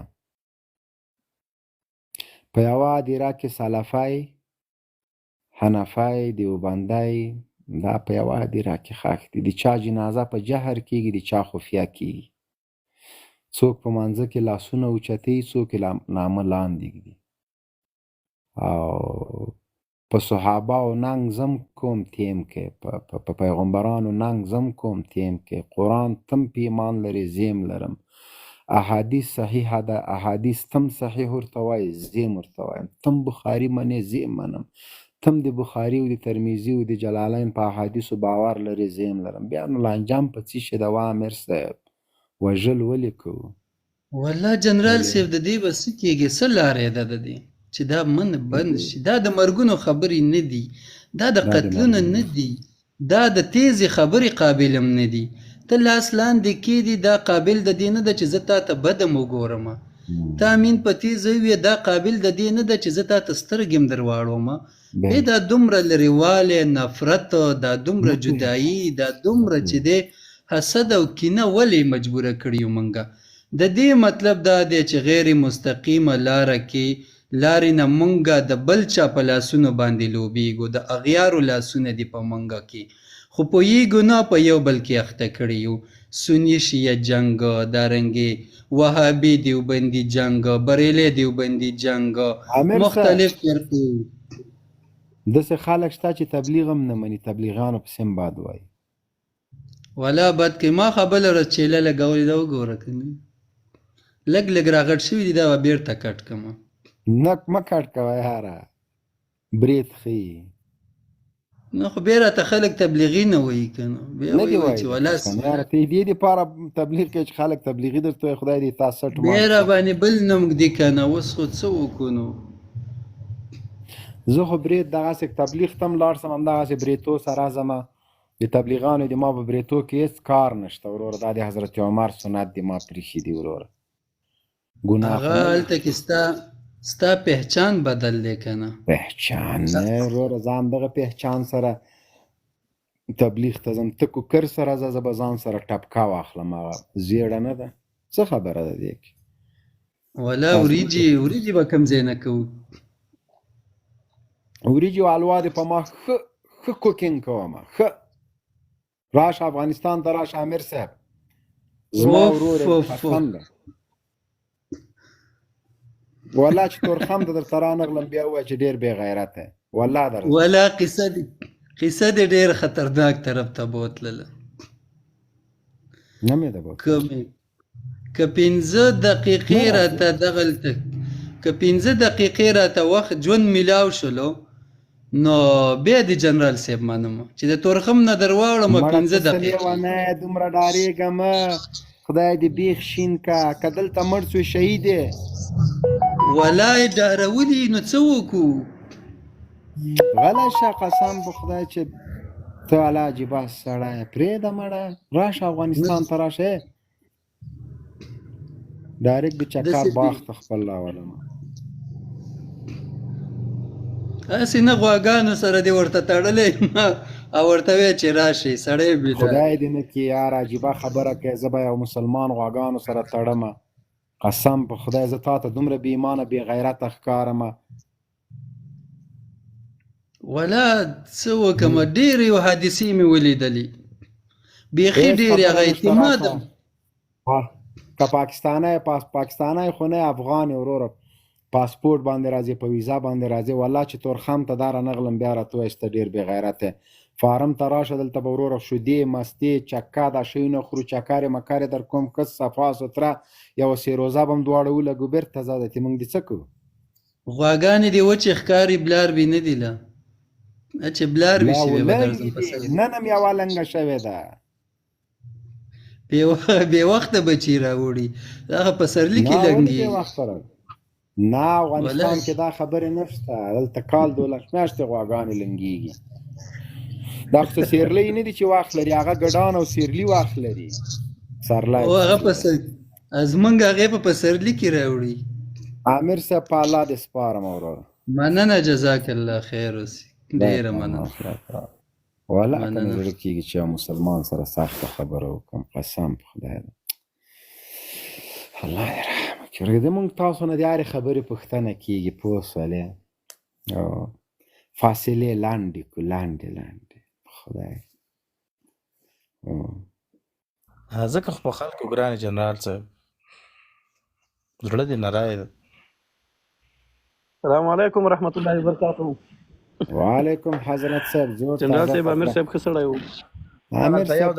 په یوه هدیره کې سلفی، حنفی، دیوبندی دا په یوه هدیره کې ښخ دي. د چا جنازه په جهر کېږي، د چا خفیه کېږي. څوک په مانځه کې لاسونه اوچتوي، څوک یې نامه لاندې ږدي. او په صحابهو ننګ زم کوم تیم کې، په پیغمبرانو ننګ زم کوم تیم کې. قرآن تم په ایمان لري زیم لرم. احادیث صحیحه ده، احادیث تم صحیح ورته وایي زیم ورته وایم. تم بخاري منې زیم منم. تم د بخاري او د ترمیزي او د جلالین په احادیثو باور لري زیم لرم. بیا نو لانجام په څه شي ده امیر صاحب؟ وژل ولې کوو؟ والله جنرال صاحب د دې به څه کېږي؟ څه لارې ده د دې چې دا بند شي؟ دا د مرګونو خبرې نه دي، دا د قتلونو نه دي، دا د تیزې خبرې قابل هم نه دي. ته لاس لاندې کېدي دا قابل د دې نه ده چې زه تا ته بدم وګورم. ته امین په تیزه ویې دا قابل د دې نه ده چې زه تا ته سترګې هم در واړوم. دا دومره لرېوالی، نفرت، دا دومره جدایي، دا دومره چې دی حسد او کینه ولې مجبوره کړي یو مونږه؟ د دې مطلب دا دی چې غیر مستقیمه لاره کې لارې نه مونږه د بل چا په لاسونو باندې لوبیږو. د اغیارو لاسونه دي په مونږه کې، خو پوهیږو نه په یو بل کې اخته کړي یو. سني شیعه جنګ، دارنګې وهابي دیوبندي جنګ، بریلی دیوبندي جنګ، مختلف فرقې. داسې خلک شته چې تبلیغ هم نه مني، تبلیغیانو پسې هم بد وایي. ولا بد کې ما خبره ورځ چیله لګولې ده وګوره که نه لږ راغټ شوي دي، دا به بېرته کټ کړمه. نه مه کټ کوه یاره، برید ښیي. نو خو بیا راته خلک تبلیغي نه وایي که نه بیا نه دی وایي وایي چې د ولاس پښتنو یاره ته یې دې دپاره تبلیغ کوي چې خلک تبلیغي درته وایي خدای دې تا سټ بیا مات را کړي. باندې بل نوم ږدي که نه اوس خو څه وکړو نو زه خو برید دغسې تبلیغ ته هم لاړ سم همدغسې بریتو سره ځمه د تبلیغانو د ما په بریتو کې هېڅ کار نشته وروره دا د حضرت عمر سنت دی ما پرېښي دي وروره ګناه خو هغه نه دی. هلته کې ستا پهچان بدل دی که نه پهچان نه وروره ځان دغه پهچان سره تبلیغ ته ځم ته کوکر سره ځه زه به ځان سره ټپکه واخلم هغه زیړه نه ده څه خبره ده دې کې ولا وریجې به کوم ځای نه کوو وریجې حلوا دې په ما ښه کوکینګ کومه ښه راشه افغانستان ته راشه امیر صاحب زما ورور یې پښتون ده والله چې تورخم ته درته رانغلم بیا ووایه چې ډېر بې غیرته والله درته ولا قصه دې ډېر خطرناک طرف ته بوتلله نه مې ده بوتله که 15 دقیقې راته دغلته که 15 دقیقې راته وخت ژوند میلاو شلو نو بیا د جنرال صاحب منم چې د تورخم نه در واوړم 15 دقیقې ونه دومره ډارېږم خدای دې بیخ شین کا که دلته مړ شو شهید یې ولا یې ډارولي نو څه وکړو غلی شه قسم په خدای چې ته الله عجیبه سړی پرېږده مړه راشه افغانستان ته راشه ډایرکټ د چکر باغ ته خپل راولم هسې نه غواګانو سره دې ورته تړلی او ورته وایه چې راشئ سړی بیدار خدای دې نه کړي یار عجیبه خبره کوې زه به یو مسلمان غواګانو سره تړمه قسم په خدای زه تا ته دومره بې ایمانه بې غیرته ښکارمه ولا څه وکړمه ډېرې یو حادثې مې ولیدلې بیخي ډېرې هغه اعتماد که پاکستانی خو نه افغان وروره پاسپورت باندې راځي په ویزا باندې راځي والله چې تورخم ته دا رانغلم بیا راته وایي چې ته ډېر بې غیرته فارم ته راشه دلته به وروره شودې مستې چکه دا شیونه خورو چکارې مکارې در کوم کس صفا سوتره یوه سیروزه به هم دواړه ولګو بېرته ځه دتې موږ دې څه کوو غواګانې دې وچې ښکاري بلار بې نه دي له چې بلار بې شوې به درځم په سر نن هم یوه لنګه شوې ده بې وخته بچي راوړي هغه په سرلي کې لنګېږي نه افغانستان کې دا خبرې نشته دلته کال 12 میاشتې غواګانې لنګېږي دا خو سیرلي نه دي چې واخ لري هغه ګډان او سیرلي واخ لري سرلی او هغه زمونږ هغې په پسرلي کې راوړي امیر صاحب په الله دې سپارم وروره مننه جزاک الله خیر اوسي ډېره مننه والله که مې زړه کېږي چې یو مسلمان سره سخته خبره وکړم قسم په خدای ده الله دې رحم وکړي د موږ تاسو نه د هرې خبرې پوښتنه کېږي پوه شولې فاصلې لنډې کړو لنډې خدای ځکه خو په خلکو ګران جنرال صاحب زړه دې نری ده السلام علیکم ورحمت الله وبرکاته وعلیکم حضرت صاحب جوړ جنرال صاحب امیر صاحب ښه سړی و امیر صاحب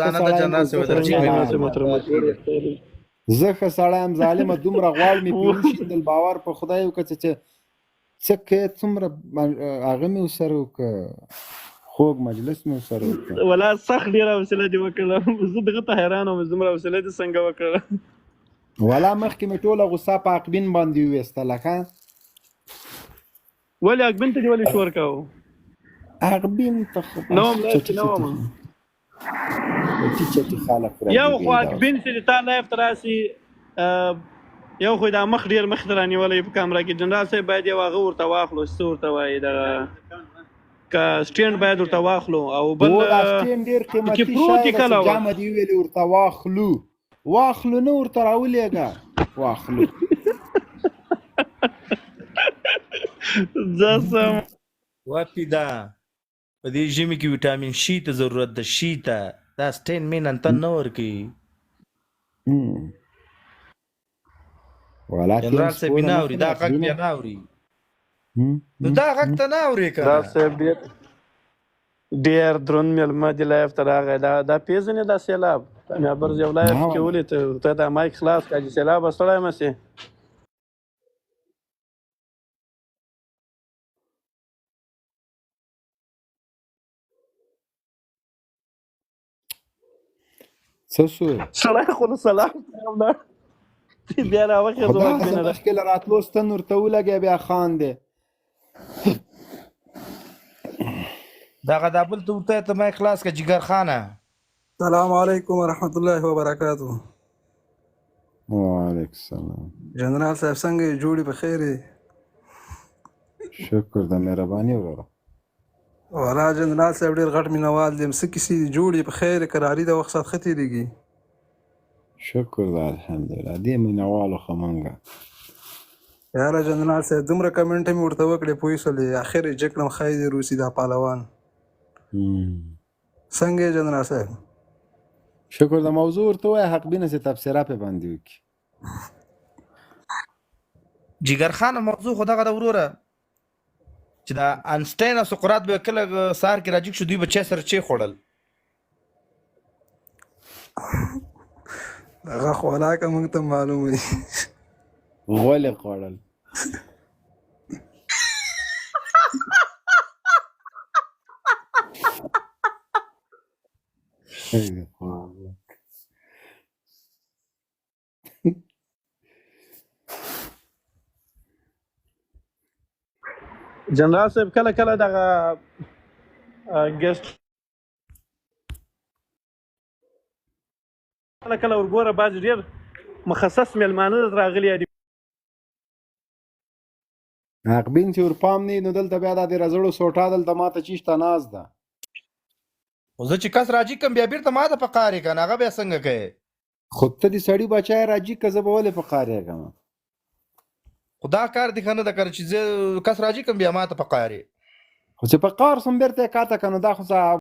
زه ښه سړی یم ظالمه دومره غواړ مې پرې وشیندل باور په خدای وکړه چې څه کوې څومره هغه مې ورسره وکړه خوږ مجلس مې ورسره وکړه ولا سخت ډېره حوصله دې وکړله زه دغه ته حیران وم دومره حوصله دې څنګه وکړله ولا مخکې مې ټوله غوسه په عقبین باندې وویستله که ولې عقبین ته دې ولې شور کوو عقبین ته خو نه وم لایف نه وم یو خو عقبین چې تا لایف ته راسي یو خو دا مخ ډېر مخ ته رانیولی په کامره کې جنرال صاحب باید یو هغه ورته واخلو څه ورته وایي دغه که سټینډ باید ورته واخلو او بل سټینډ ډېر قیمتي شی ده چې جامه دې ویلې ورته واخلو نه ورته راولېږه واخلو واپی دا په دې ژمي کې ویټامین شي ته ضرورت ده شي ته دا سټین مین انتن نه ورکوي جنرال صاحب نه اوري دا غږ بیا نه اوري نو دا غږ ته نه اوري که جنرال صاحب ډېر دروند مېلمه دې لایف ته راغی دا پېژنې دا سیلاب میابرز یو لایف کې ولید ته دا مایک خلاص کړه چې سیلاب به سړی مسې څه شو سړی خو له سلام څخه ولاړ بیا راوخېد خو واک داسې مینه ده مخکې له راتلو ستن ورته ولګیا بیا خاندې دغه دا بل ته ورته ته ما خلاص که جګر خانه السلام علیکم ورحمت الله وبرکاتہ. وعلیکم السلام. جنرال صاحب څنګه یې؟ جوړې په خیر یې؟ شکر د مهرباني وروره. والله جنرال صاحب ډېر غټ مینوال دی. څه کیسې دي؟ جوړې په خیر یې؟ کراري د وخت سات ښه تېرېږي؟ شکر د الحمدلله دې مینوالو ښه منګه. یاره جنرال صاحب دومره کمنټ مې ورته وکړې پوه شولې اخر یې جګ کړم ښایي دې روسي دا پهلوان. څنګه یې جنرال صاحب؟ شکر د موضوع ورته ووایه حق بینه چې تبصره پې باندې وکړي. جګر خانه موضوع خو دغه ده وروره چې دا انسټاین او سقراط به کله سهار کې راجګ شو دوی به چای سره چای خوړل. هغه خوراک موږ ته معلوم دی. غولې خوړل. جنرال صاحب کله کله دغه ګیسټ کله کله ورګوره بعضې ډېر مخصص میلمانه درته راغلي دي حق بین چې ورپام نه نو دلته بیا دا د رزړو سوټا دلته ماته چیشته ناز ده. خو زه چې کس راجي کم بیا بیرته ما ته په قار یې که نه هغه بیا څنګه کوې؟ خو ته د سړي بچی راجي که زه به ولې په قار یېږم؟ خو دا کار دې ښه نه ده که چې زه کس راجي کم بیا ما ته په قار یې. خو چې په قار سم بېرته یې کاته که نو دا خو